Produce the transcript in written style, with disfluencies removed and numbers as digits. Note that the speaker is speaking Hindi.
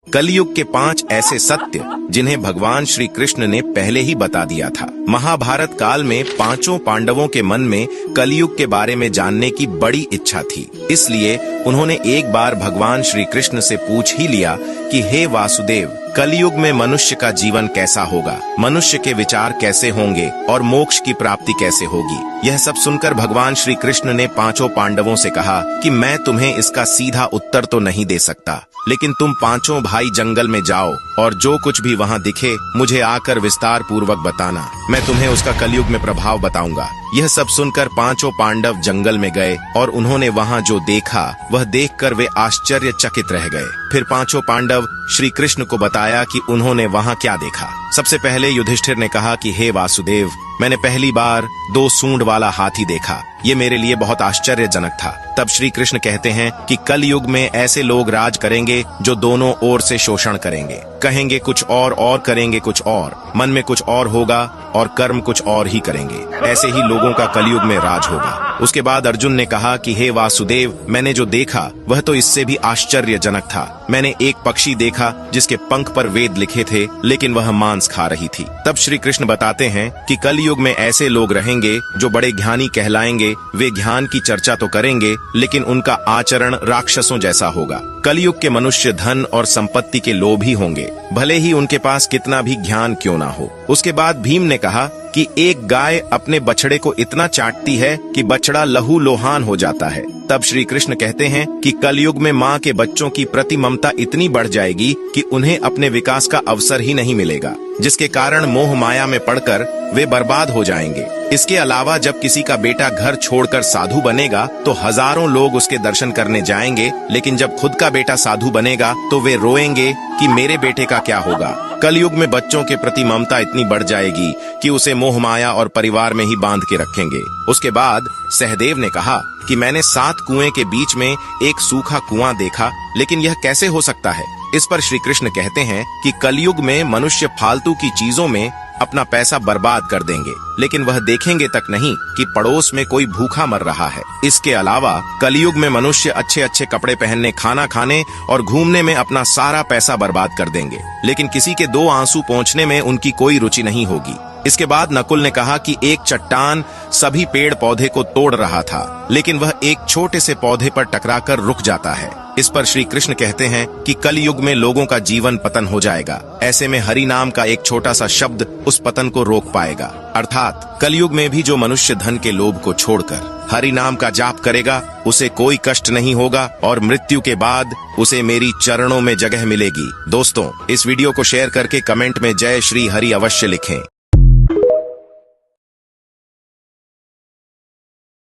कलयुग के 5 ऐसे सत्य जिन्हें भगवान श्री कृष्ण ने पहले ही बता दिया था। महाभारत काल में 5 पांडवों के मन में कलयुग के बारे में जानने की बड़ी इच्छा थी, इसलिए उन्होंने एक बार भगवान श्री कृष्ण से पूछ ही लिया कि हे वासुदेव, कलयुग में मनुष्य का जीवन कैसा होगा, मनुष्य के विचार कैसे होंगे और मोक्ष की प्राप्ति कैसे होगी। यह सब सुनकर भगवान श्री कृष्ण ने 5 पांडवों से कहा कि मैं तुम्हें इसका सीधा उत्तर तो नहीं दे सकता, लेकिन तुम 5 भाई जंगल में जाओ और जो कुछ भी वहाँ दिखे मुझे आकर विस्तार पूर्वक बताना, मैं तुम्हें उसका कलयुग में प्रभाव बताऊंगा। यह सब सुनकर 5 पांडव जंगल में गए और उन्होंने वहाँ जो देखा वह देखकर वे आश्चर्यचकित रह गए। फिर 5 पांडव श्री कृष्ण को बताया कि उन्होंने वहाँ क्या देखा। सबसे पहले युधिष्ठिर ने कहा कि हे वासुदेव, मैंने पहली बार 2 सूंड वाला हाथी देखा, ये मेरे लिए बहुत आश्चर्यजनक था। तब श्री कृष्ण कहते हैं कि कल युग में ऐसे लोग राज करेंगे जो दोनों ओर से शोषण करेंगे, कहेंगे कुछ और करेंगे कुछ और, मन में कुछ और होगा और कर्म कुछ और ही करेंगे। ऐसे ही लोगों का कलयुग में राज होगा। उसके बाद अर्जुन ने कहा कि हे वासुदेव, मैंने जो देखा वह तो इससे भी आश्चर्यजनक था। मैंने एक पक्षी देखा जिसके पंख पर वेद लिखे थे, लेकिन वह मांस खा रही थी। तब श्री कृष्ण बताते हैं कि कलयुग में ऐसे लोग रहेंगे जो बड़े ज्ञानी कहलाएंगे, वे ज्ञान की चर्चा तो करेंगे लेकिन उनका आचरण राक्षसों जैसा होगा। कलयुग के मनुष्य धन और संपत्ति के लोभी होंगे, भले ही उनके पास कितना भी ज्ञान क्यों ना हो। उसके बाद भीम ने कहा कि एक गाय अपने बछड़े को इतना चाटती है कि बछड़ा लहू लोहान हो जाता है। तब श्री कृष्ण कहते हैं कि कलयुग में माँ के बच्चों की प्रति ममता इतनी बढ़ जाएगी कि उन्हें अपने विकास का अवसर ही नहीं मिलेगा, जिसके कारण मोह माया में पड़कर वे बर्बाद हो जाएंगे। इसके अलावा जब किसी का बेटा घर छोड़कर साधु बनेगा तो हजारों लोग उसके दर्शन करने जाएंगे, लेकिन जब खुद का बेटा साधु बनेगा तो वे रोएंगे कि मेरे बेटे का क्या होगा। कलयुग में बच्चों के प्रति ममता इतनी बढ़ जाएगी कि उसे मोह माया और परिवार में ही बांध के रखेंगे। उसके बाद सहदेव ने कहा कि मैंने 7 कुएं के बीच में एक सूखा कुआं देखा, लेकिन यह कैसे हो सकता है। इस पर श्री कृष्ण कहते हैं कि कलयुग में मनुष्य फालतू की चीजों में अपना पैसा बर्बाद कर देंगे, लेकिन वह देखेंगे तक नहीं कि पड़ोस में कोई भूखा मर रहा है। इसके अलावा कलयुग में मनुष्य अच्छे अच्छे कपड़े पहनने, खाना खाने और घूमने में अपना सारा पैसा बर्बाद कर देंगे, लेकिन किसी के 2 आंसू पोंछने में उनकी कोई रुचि नहीं होगी। इसके बाद नकुल ने कहा कि एक चट्टान सभी पेड़ पौधे को तोड़ रहा था, लेकिन वह एक छोटे से पौधे पर टकराकर रुक जाता है। इस पर श्री कृष्ण कहते हैं कि कल युग में लोगों का जीवन पतन हो जाएगा। ऐसे में हरि नाम का एक छोटा सा शब्द उस पतन को रोक पाएगा। अर्थात कलयुग में भी जो मनुष्य धन के लोभ को छोड़कर हरि नाम का जाप करेगा उसे कोई कष्ट नहीं होगा और मृत्यु के बाद उसे मेरी चरणों में जगह मिलेगी। दोस्तों, इस वीडियो को शेयर करके कमेंट में जय श्री हरि अवश्य लिखें।